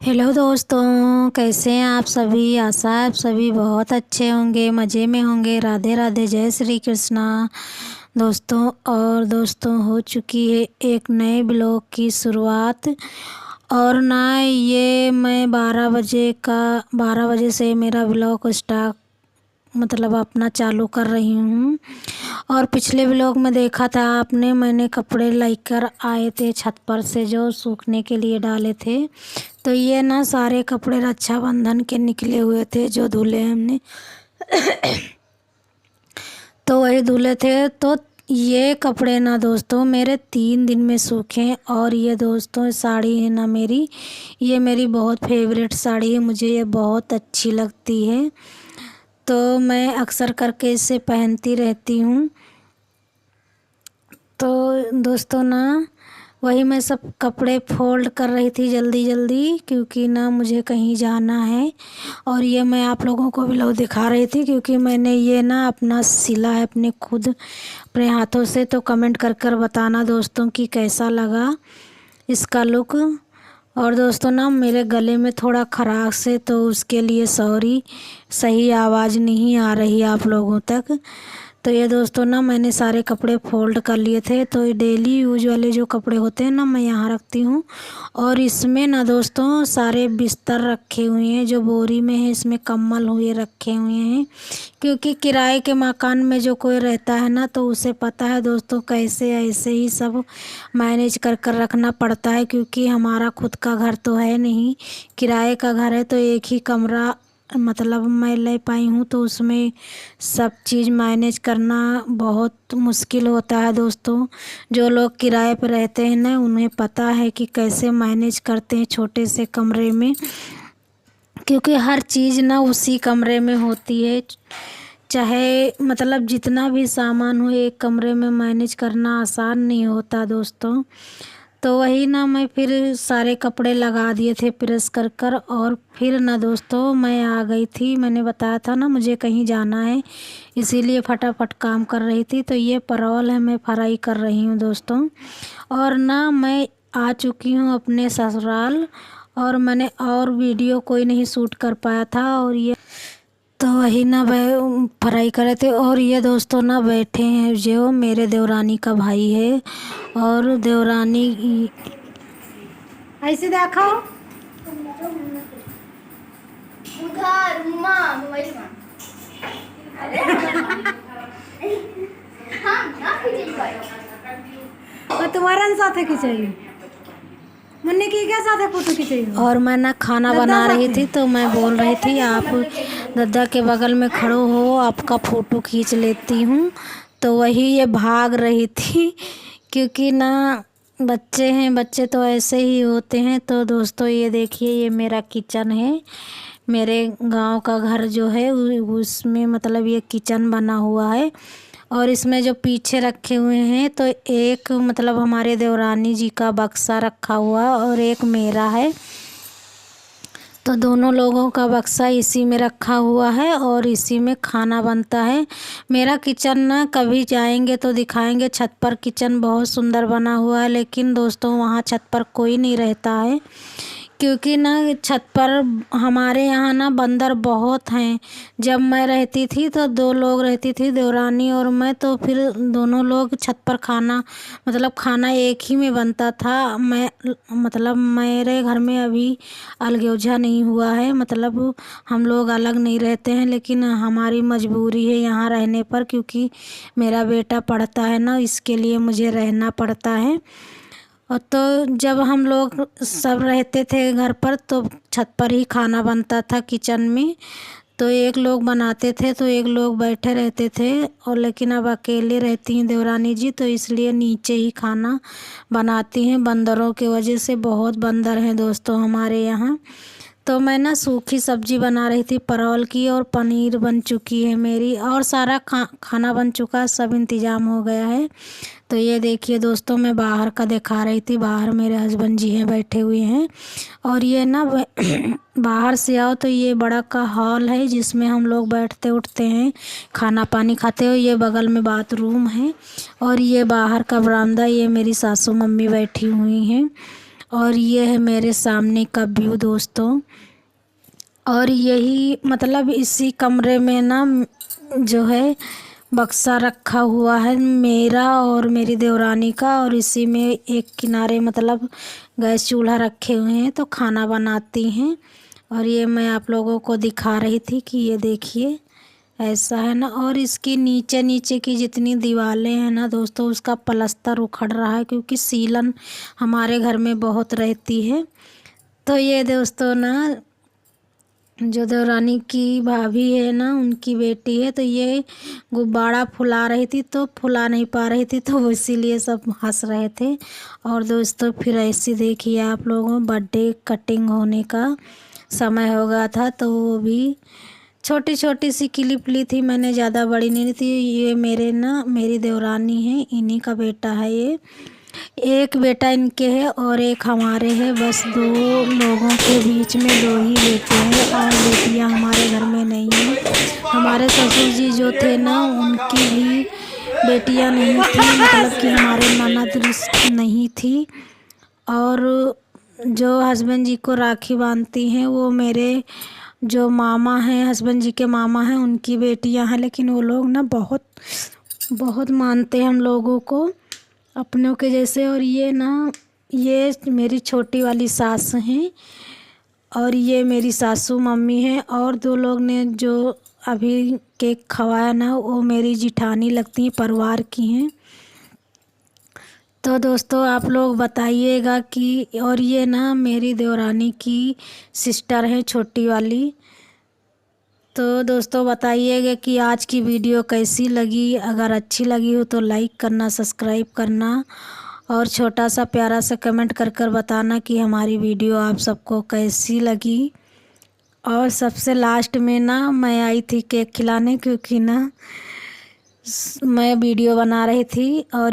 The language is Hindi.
हेलो दोस्तों, कैसे हैं आप सभी। आशा है आप सभी बहुत अच्छे होंगे, मज़े में होंगे। राधे राधे, जय श्री कृष्णा। दोस्तों हो चुकी है एक नए ब्लॉग की शुरुआत। और ना ये मैं 12 बजे से मेरा ब्लॉग स्टार्ट मतलब अपना चालू कर रही हूँ। और पिछले ब्लॉग में देखा था आपने, मैंने कपड़े लेकर आए थे छत पर से जो सूखने के लिए डाले थे। तो ये ना सारे कपड़े रक्षाबंधन के निकले हुए थे जो धुले हमने। तो वही धुले थे। तो ये कपड़े ना दोस्तों मेरे 3 दिन में सूखे। और ये दोस्तों साड़ी है ना मेरी, ये मेरी बहुत फेवरेट साड़ी है, मुझे ये बहुत अच्छी लगती है। तो मैं अक्सर करके इसे पहनती रहती हूँ। तो दोस्तों ना वही मैं सब कपड़े फोल्ड कर रही थी जल्दी जल्दी, क्योंकि ना मुझे कहीं जाना है। और ये मैं आप लोगों को भी लो दिखा रही थी, क्योंकि मैंने ये ना अपना सिला है अपने खुद अपने हाथों से। तो कमेंट कर कर बताना दोस्तों कि कैसा लगा इसका लुक। और दोस्तों ना मेरे गले में थोड़ा खराश है, तो उसके लिए सॉरी, सही आवाज़ नहीं आ रही आप लोगों तक। तो ये दोस्तों ना मैंने सारे कपड़े फोल्ड कर लिए थे। तो ये डेली यूज वाले जो कपड़े होते हैं ना मैं यहाँ रखती हूँ। और इसमें ना दोस्तों सारे बिस्तर रखे हुए हैं जो बोरी में है, इसमें कम्बल हुए रखे हुए हैं। क्योंकि किराए के मकान में जो कोई रहता है ना तो उसे पता है दोस्तों कैसे ऐसे ही सब मैनेज कर कर रखना पड़ता है। क्योंकि हमारा खुद का घर तो है नहीं, किराए का घर है। तो एक ही कमरा मतलब मैं ले पाई हूँ, तो उसमें सब चीज़ मैनेज करना बहुत मुश्किल होता है दोस्तों। जो लोग किराए पर रहते हैं ना उन्हें पता है कि कैसे मैनेज करते हैं छोटे से कमरे में। क्योंकि हर चीज़ ना उसी कमरे में होती है, चाहे मतलब जितना भी सामान हो एक कमरे में मैनेज करना आसान नहीं होता दोस्तों। तो वही ना मैं फिर सारे कपड़े लगा दिए थे प्रेस कर कर। और फिर ना दोस्तों मैं आ गई थी, मैंने बताया था ना मुझे कहीं जाना है, इसीलिए फटाफट काम कर रही थी। तो ये परवल है, मैं फ्राई कर रही हूँ दोस्तों। और ना मैं आ चुकी हूँ अपने ससुराल। और मैंने और वीडियो कोई नहीं शूट कर पाया था। और ये तो वही ना वह फ्राई करे थे। और ये दोस्तों ना बैठे हैं जो मेरे देवरानी का भाई है। और देवरानी ऐसे देखो, उधार माँ मोबाइल माँ हाँ ना खींच और तुम्हारा साथ है खिंचाई मुन्ने की क्या साथ है फोटो खिंचाई। और मैं ना खाना बना रही थी, तो मैं बोल रही थी आप दादा के बगल में खड़ो हो, आपका फ़ोटो खींच लेती हूँ। तो वही ये भाग रही थी, क्योंकि ना बच्चे हैं, बच्चे तो ऐसे ही होते हैं। तो दोस्तों ये देखिए ये मेरा किचन है, मेरे गांव का घर जो है उसमें मतलब ये किचन बना हुआ है। और इसमें जो पीछे रखे हुए हैं तो एक मतलब हमारे देवरानी जी का बक्सा रखा हुआ और एक मेरा है। तो दोनों लोगों का बक्सा इसी में रखा हुआ है और इसी में खाना बनता है। मेरा किचन ना कभी जाएंगे तो दिखाएंगे, छत पर किचन बहुत सुंदर बना हुआ है। लेकिन दोस्तों वहाँ छत पर कोई नहीं रहता है, क्योंकि ना छत पर हमारे यहाँ ना बंदर बहुत हैं। जब मैं रहती थी तो 2 लोग रहती थी, देवरानी और मैं। तो फिर दोनों लोग छत पर खाना मतलब खाना एक ही में बनता था। मैं मतलब मेरे घर में अभी अलगोजा नहीं हुआ है, मतलब हम लोग अलग नहीं रहते हैं। लेकिन हमारी मजबूरी है यहाँ रहने पर, क्योंकि मेरा बेटा पढ़ता है ना, इसके लिए मुझे रहना पड़ता है। और तो जब हम लोग सब रहते थे घर पर तो छत पर ही खाना बनता था किचन में। तो एक लोग बनाते थे तो एक लोग बैठे रहते थे। और लेकिन अब अकेले रहती हैं देवरानी जी, तो इसलिए नीचे ही खाना बनाती हैं। बंदरों की वजह से बहुत बंदर हैं दोस्तों हमारे यहाँ। तो मैं ना सूखी सब्जी बना रही थी परवल की, और पनीर बन चुकी है मेरी, और सारा खाना बन चुका, सब इंतज़ाम हो गया है। तो ये देखिए दोस्तों मैं बाहर का दिखा रही थी, बाहर मेरे हस्बैंड जी हैं बैठे हुए हैं। और ये ना बाहर से आओ तो ये बड़ा का हॉल है जिसमें हम लोग बैठते उठते हैं, खाना पानी खाते हो। ये बगल में बाथरूम है। और ये बाहर का बरामदा, ये मेरी सासू मम्मी बैठी हुई हैं। और ये है मेरे सामने का व्यू दोस्तों। और यही मतलब इसी कमरे में ना जो है बक्सा रखा हुआ है मेरा और मेरी देवरानी का, और इसी में एक किनारे मतलब गैस चूल्हा रखे हुए हैं तो खाना बनाती हैं। और ये मैं आप लोगों को दिखा रही थी कि ये देखिए ऐसा है ना। और इसकी नीचे नीचे की जितनी दीवारें हैं ना दोस्तों, उसका प्लास्टर उखड़ रहा है क्योंकि सीलन हमारे घर में बहुत रहती है। तो ये दोस्तों ना जो देवरानी की भाभी है ना, उनकी बेटी है, तो ये गुब्बारा फुला रही थी तो फुला नहीं पा रही थी, तो वो इसीलिए सब हंस रहे थे। और दोस्तों फिर ऐसे देखिए आप लोगों, बर्थडे कटिंग होने का समय हो गया था तो वो भी छोटी छोटी सी क्लिप ली थी मैंने, ज़्यादा बड़ी नहीं ली थी। ये मेरी देवरानी है, इन्हीं का बेटा है ये। एक बेटा इनके है और एक हमारे है, बस 2 लोगों के बीच में 2 ही बेटे हैं और बेटियां हमारे घर में नहीं हैं। हमारे ससुर जी जो थे ना, उनकी भी बेटियां नहीं थी, मतलब कि हमारे ननद नहीं थी। और जो हस्बैंड जी को राखी बांधती हैं वो मेरे जो मामा हैं, हस्बैंड जी के मामा हैं, उनकी बेटियां हैं। लेकिन वो लोग ना बहुत बहुत मानते हैं हम लोगों को अपनों के जैसे। और ये मेरी छोटी वाली सास हैं और ये मेरी सासू मम्मी हैं। और 2 लोग ने जो अभी केक खवाया ना, वो मेरी जिठानी लगती हैं, परिवार की हैं। तो दोस्तों आप लोग बताइएगा कि, और ये ना मेरी देवरानी की सिस्टर है छोटी वाली। तो दोस्तों बताइएगा कि आज की वीडियो कैसी लगी। अगर अच्छी लगी हो तो लाइक करना, सब्सक्राइब करना और छोटा सा प्यारा सा कमेंट कर बताना कि हमारी वीडियो आप सबको कैसी लगी। और सबसे लास्ट में ना मैं आई थी केक खिलाने, क्योंकि ना मैं वीडियो बना रही थी और